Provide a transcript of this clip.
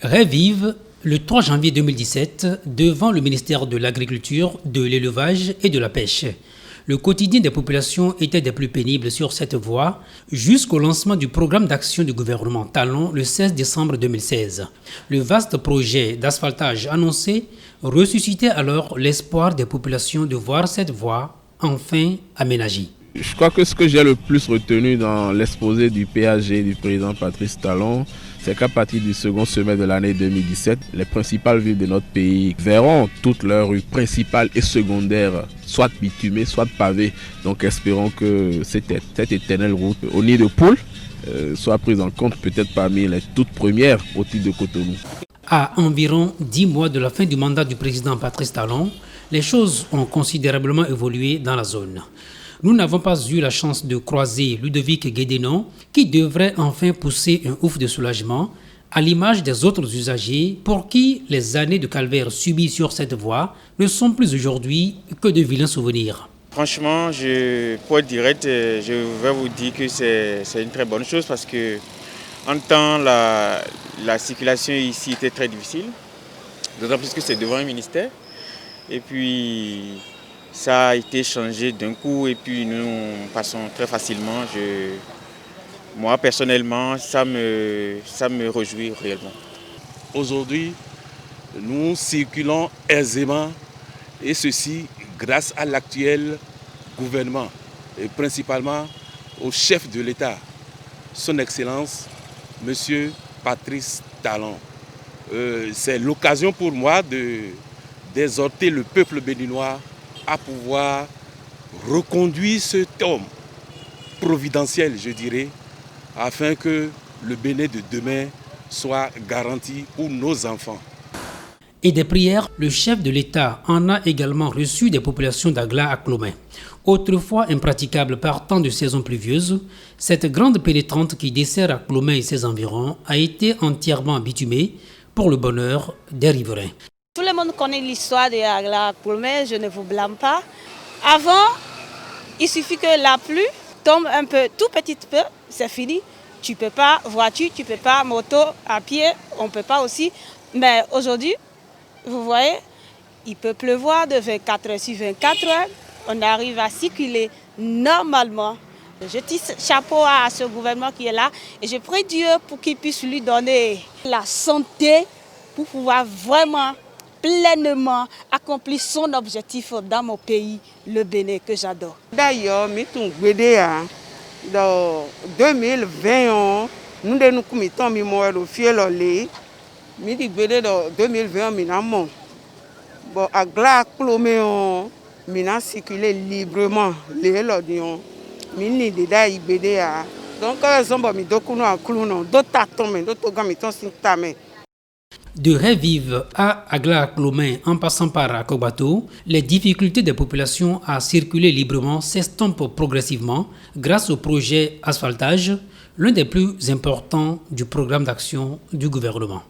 Revive le 3 janvier 2017 devant le ministère de l'Agriculture, de l'Élevage et de la Pêche. Le quotidien des populations était des plus pénibles sur cette voie jusqu'au lancement du programme d'action du gouvernement Talon le 16 décembre 2016. Le vaste projet d'asphaltage annoncé ressuscitait alors l'espoir des populations de voir cette voie enfin aménagée. Je crois que ce que j'ai le plus retenu dans l'exposé du PAG du président Patrice Talon, c'est qu'à partir du second semestre de l'année 2017, les principales villes de notre pays verront toutes leurs rues principales et secondaires soit bitumées, soit pavées. Donc espérons que cette éternelle route au nid de poule soit prise en compte peut-être parmi les toutes premières au titre de Cotonou. À environ 10 mois de la fin du mandat du président Patrice Talon, les choses ont considérablement évolué dans la zone. Nous n'avons pas eu la chance de croiser Ludovic Guédénon, qui devrait enfin pousser un ouf de soulagement, à l'image des autres usagers pour qui les années de calvaire subies sur cette voie ne sont plus aujourd'hui que de vilains souvenirs. Franchement, pour être direct, je vais vous dire que c'est une très bonne chose parce que en temps, la circulation ici était très difficile, d'autant plus que c'est devant un ministère. Et puis, ça a été changé d'un coup et puis nous passons très facilement. Moi, personnellement, ça me réjouit réellement. Aujourd'hui, nous circulons aisément et ceci grâce à l'actuel gouvernement et principalement au chef de l'État, son Excellence, Monsieur Patrice Talon. C'est l'occasion pour moi d'exhorter le peuple béninois à pouvoir reconduire cet homme providentiel, je dirais, afin que le Bénin de demain soit garanti pour nos enfants. Et des prières, le chef de l'État en a également reçu des populations d'Agla à Clomé. Autrefois impraticable par temps de saison pluvieuse, cette grande pénétrante qui dessert à Clomé et ses environs a été entièrement bitumée pour le bonheur des riverains. Tout le monde connaît l'histoire de Agla à Clomé, je ne vous blâme pas. Avant, il suffit que la pluie tombe un peu, tout petit peu, c'est fini. Tu ne peux pas voiture, tu ne peux pas moto, à pied, on ne peut pas aussi. Mais aujourd'hui, vous voyez, il peut pleuvoir de 24 heures sur 24 heures. On arrive à circuler normalement. Je tisse chapeau à ce gouvernement qui est là et je prie Dieu pour qu'il puisse lui donner la santé pour pouvoir vraiment pleinement accomplir son objectif dans mon pays, le Bénin, que j'adore. D'ailleurs, dans 2020, nous avons fait le Midi Bédé dans 2020, nous bon, à Gla Clomé, nous avons circulé librement. Les lodions, mini de daï Bédé. Donc, ils ont mis d'autres clowns, d'autres tombés, d'autres gamiton sintamé. De Revive à Agla Clomé en passant par Akobato, les difficultés des populations à circuler librement s'estompent progressivement grâce au projet Asphaltage, l'un des plus importants du programme d'action du gouvernement.